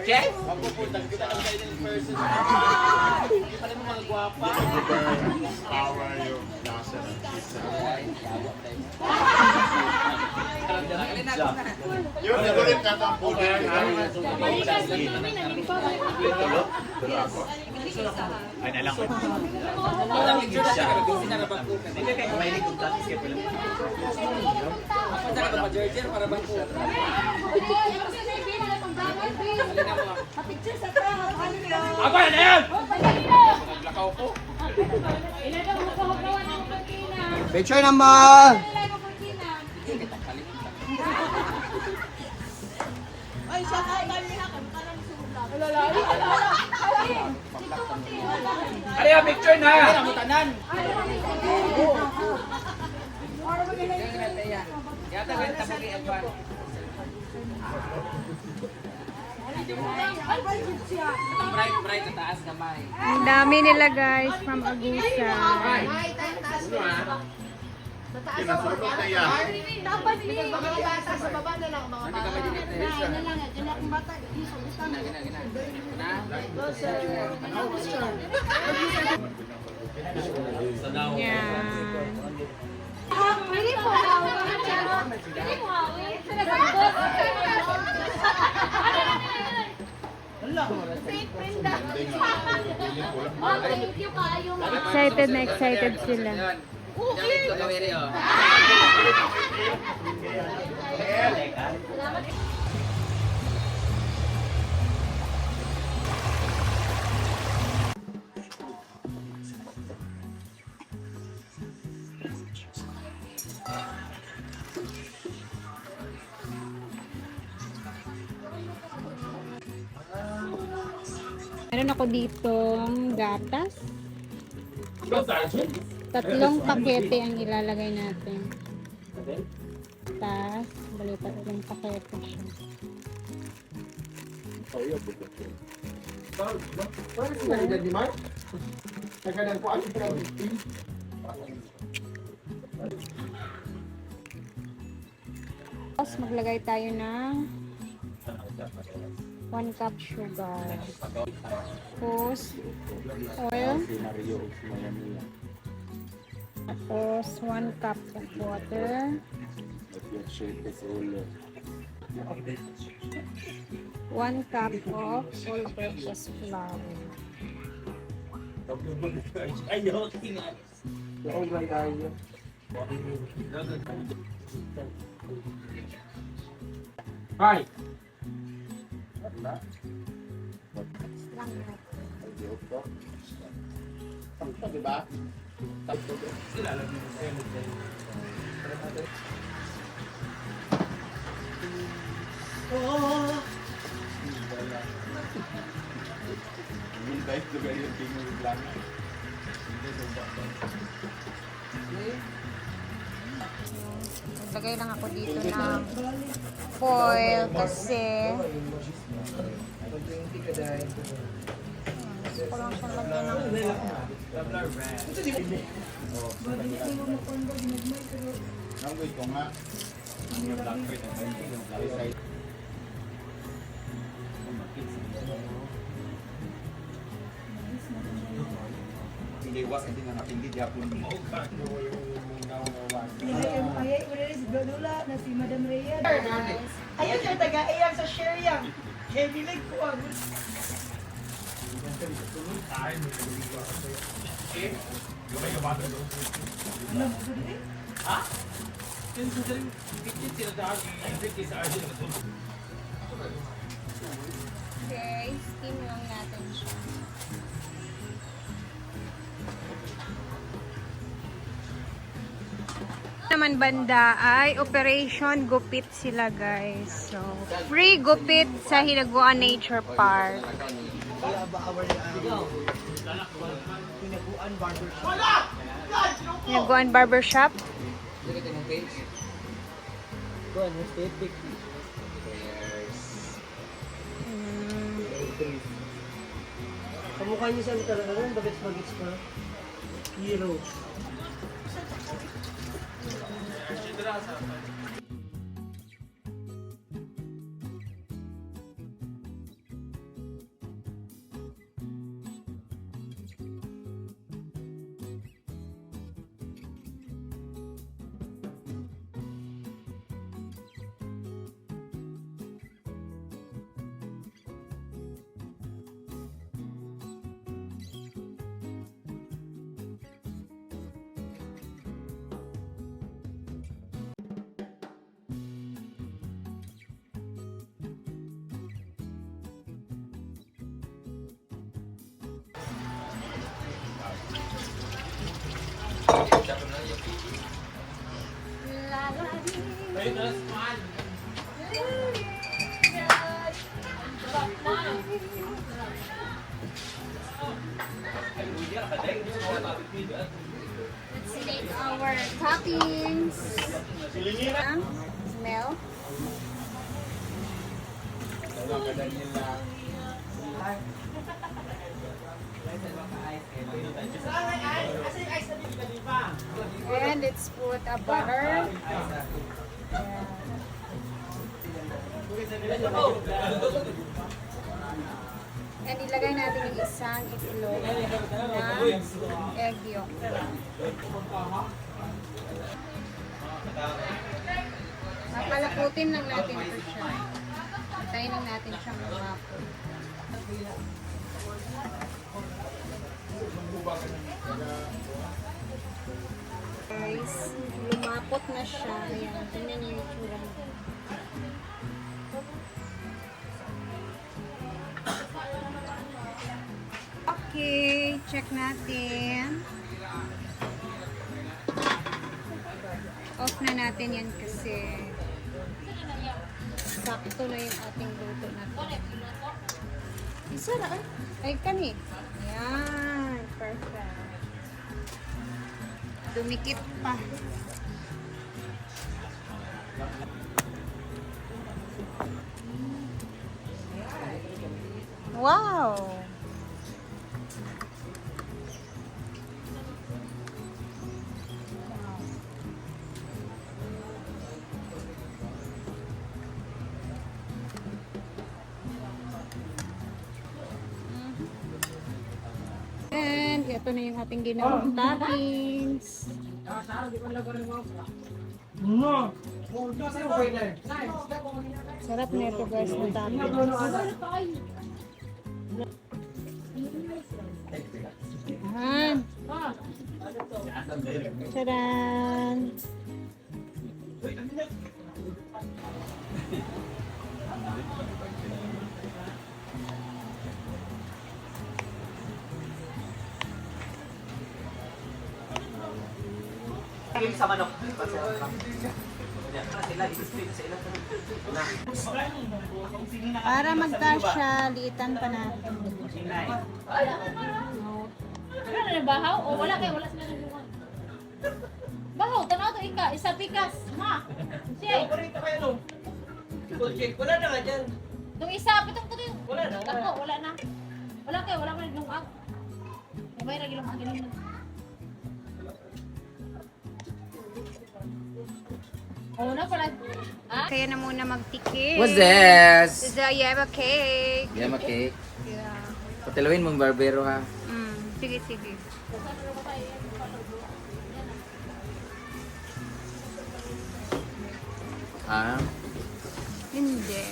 Yes? Mapupunta kita lang kayo ng person. Hindi pa rin mga gwapa. Power yung lasa ng pizza. Yun, nagulit na itong puder. Ay, na lang. Walang picture siya. Kasi narabat ko. Hindi kayo kumain kung tapos kayo pala. Ako sa ka pa-jerjer para bang ko. Aba, yan na yan! Naglakaw ko. Picture naman! Ay, siya ay kanina kan parang sulat. Ano yung picture na? Ay, ramutanan. Yata ganda pa kay Abban. Ang bright sa taas gamay. Ang dami nila guys from Agusa. Pinasulok na yan. Dapat may mga bata sa baba na lang mga bata. Gina. Yan. Pili po hawin. Pili po hawin. Oh, thank you kayo. Excited na excited sila. Okay. Gawin oh. Meron ako ditong gatas. Tatlong pakete ang ilalagay natin. Tapos, bali tatlong pakete siya. Tapos, maglagay tayo ng 1 cup sugar. Tapos, oil. Tapos, 1 cup of water. 1 cup of all-purpose flour. Hi! Diba? Dahil lugar yung tingin lang. Maglagay lang ako dito ng foil kasi gusto ko lang siyang lagyan ng Nanggoy ko nga. Yung black bread ang hindi yung black side. Hindi was hindi nga napindi di ako mo. Ayay, wala si Brodula na si Madam Rhea. Ayun yung taga-iyak sa share yan. Kaya bilig ko ang okay, steam lang natin siya. Naman banda ay Operation Gupit sila guys. So, free gupit sa Hinaguan Nature Park. Hinaguan Barbershop. Kamukha niyo sa talaga nun, bagets-bagets pa. Hero. Sidrasa. Let's make our toppings. Smell. And let's put a butter. And ilagay natin yung isang itlog na egg yolk. Papalaputin lang natin ito siya. Antayin lang natin siyang lumapot. Guys, lumapot na siya. Ayan, tingnan niyo yung itsura niya. Okay, check natin. Off na natin yan kasi sakto na yung ating luto natin. Isa na ay kani. Ayan, perfect. Dumikit pa. Wow! And ito na yung ating ginawang toppings. Sarap na ito guys ng toppings. Ayan. Tadaan! Sa manok. Sila, i-split sa ilang. Para magkasya, liitan pa natin. Wala na bahaw? O wala kayo, wala sila ng buwan. Bahaw, tanaw to ika, isa pikas. Ma, siya. Wala na nga dyan. Itong isa, pitong to yung. Wala na. Ako, wala na. Wala kayo, wala kayo lumag. May lagi lumag, ganun. Oo na pala. Ah? Kaya na muna magtikim. What's this? This is a yema cake. Yama cake. Yeah. Patilawin mong barbero ha. Sige, sige. Ah. Hindi.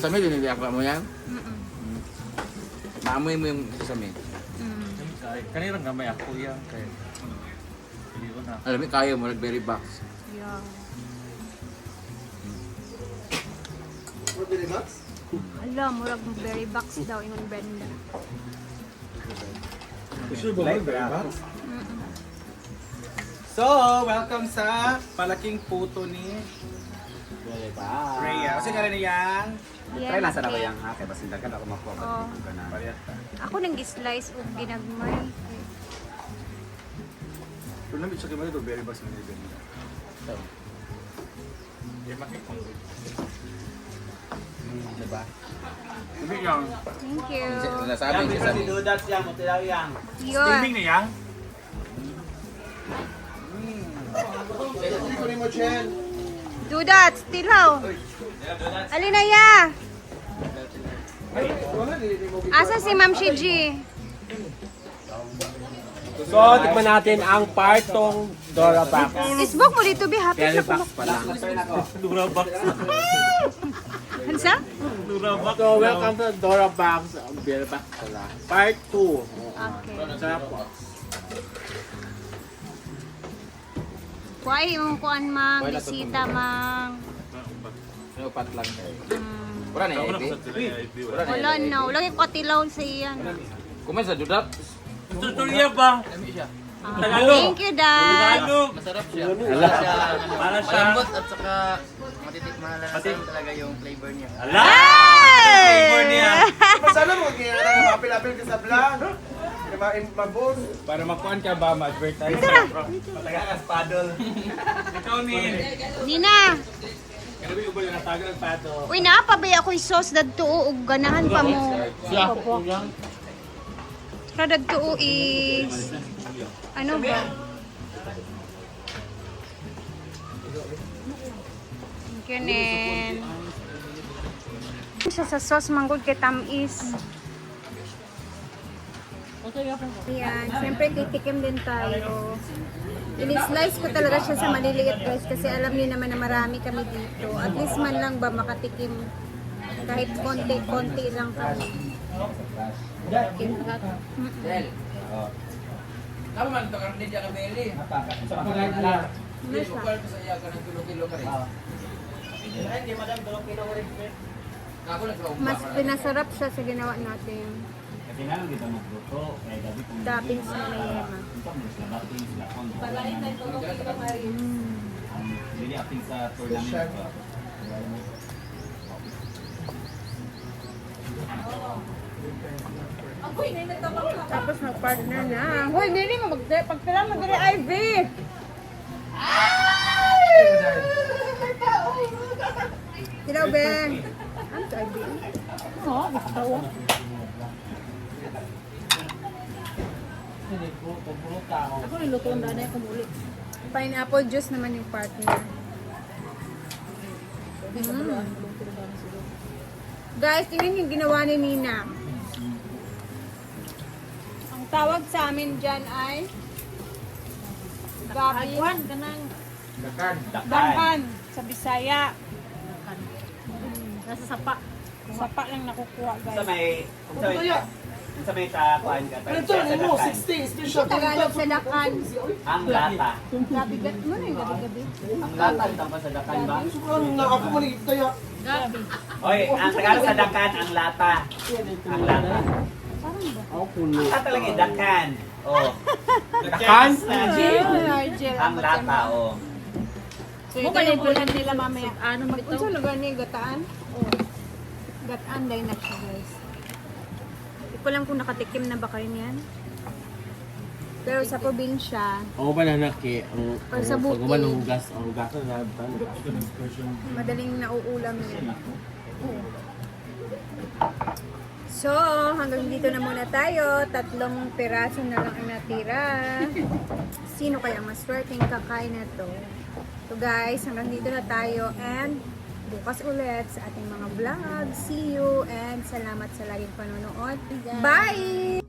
Sami din hindi ako mo yan. Mm-mm. Maamoy mo yung sami. Mm. Kanirang gamay ako yan. Kaya, hindi ko na. Alam mo, kaya mo, nag-berry box. Yeah. Strawberry Max? Alam, murag berry box daw yung Brenda. Sure ba may berry Max? So, welcome sa malaking puto ni Rhea. Kasi kaya niyang Yeah, Try nasa na ba yung ha? Kaya basindagan ako makuha. Oo. Ako nang slice o ginagmay. Pero namin siya kayo ito, berry Max na nito. Diba? Sabi niyang, Thank you. Nasabi siya sa amin. Dudat siya, mutilaw yang. Yun. na yang? Hindi ko rin mo, Chen. Dudat, tilaw. Alina ya. Asa si Ma'am Shiji? So, tikman natin ang partong Dora Box. Isbok mo dito, be. Happy siya Box pa lang. Hansa? So, welcome to Dora Box. Beer Box pala. Part 2. Okay. Sarap po. Kuhay yung kuan, Mang. Bisita, Mang. Upat lang. Wala na yung ID. Wala na. Wala yung katilaw sa iyan. Kumain sa dudat. Tutuloy ba? Thank you, Dad. Masarap siya. Para siya. Malambot at saka Malalasan talaga yung flavor niya. Ala! Flavor niya. Masala mo, kaya lang mapil-apil ka sa vlog. Mabos. Para makuhan ka ba, ma-advertise? Matagas paddle. Ikaw ni. Nina! Kaya ba yung ubo yung natagal ng pato? Uy, naapabay ako yung sauce dadto ug ganahan pa mo. Pero dadto is ano ba? Kunin. Siya sa sauce manggod kay tamis. Ayan, siyempre titikim din tayo. Ini-slice ko talaga siya sa maliliit guys kasi alam niyo naman na marami kami dito. At least man lang ba makatikim kahit konti-konti lang kami. Kamu man to kan dia ka beli. Ano siya? Sa iya ka ng kilo-kilo ka rin. Hindi, madam, 2 kilo rin. Ako lang sa Mas pinasarap siya sa ginawa natin. Kasi nga lang kita magluto. Kaya gabi kung Toppings na yema. Hindi aping sa tournament. Tapos mag-partner na. Hoy, dili mo pagpila mo dili Ivy. Hello, Ben. Ano to, Ivy? Ako niluto ang dana yung kumuli. Pineapple juice naman yung partner. Guys, tingnan yung ginawa ni Nina. Ang tawag sa amin dyan ay gabi. Agwan, ganang. Dakan sa Bisaya. Nasa sapa. Sapa lang nakukuha, Sa guys. may sa kuhan ka. Ito, mo, 60, special. Tagalog sa dakan. Ang lata. Gabi-gabi. Ano yung gabi-gabi? Ang lata, ang pa sa dakan ba? Ako mo nito ya. Gabi. Oy, ang Tagalog sa dakan, ang lata. Ang lata. Ah, talaga yung dakan. Oh. Dakan? Ang lata, oh. So, ito yung ulan nila mamaya. Ano Kung magito? saan lugar niya, gataan? Oo. Gataan dahil na siya, guys. Hindi ko lang kung nakatikim na ba kayo niyan. Pero sa probinsya, Ako ba nanaki? Ang Pag sa bukid. pagkuman ng hugas, ang hugasan na madaling nauulam yan. So, hanggang dito na muna tayo. 3 piraso na lang ang natira. Sino kaya maswerteng kakain na to? So guys, hanggang dito na tayo and bukas ulit sa ating mga vlog. See you and salamat sa laging panonood. Bye!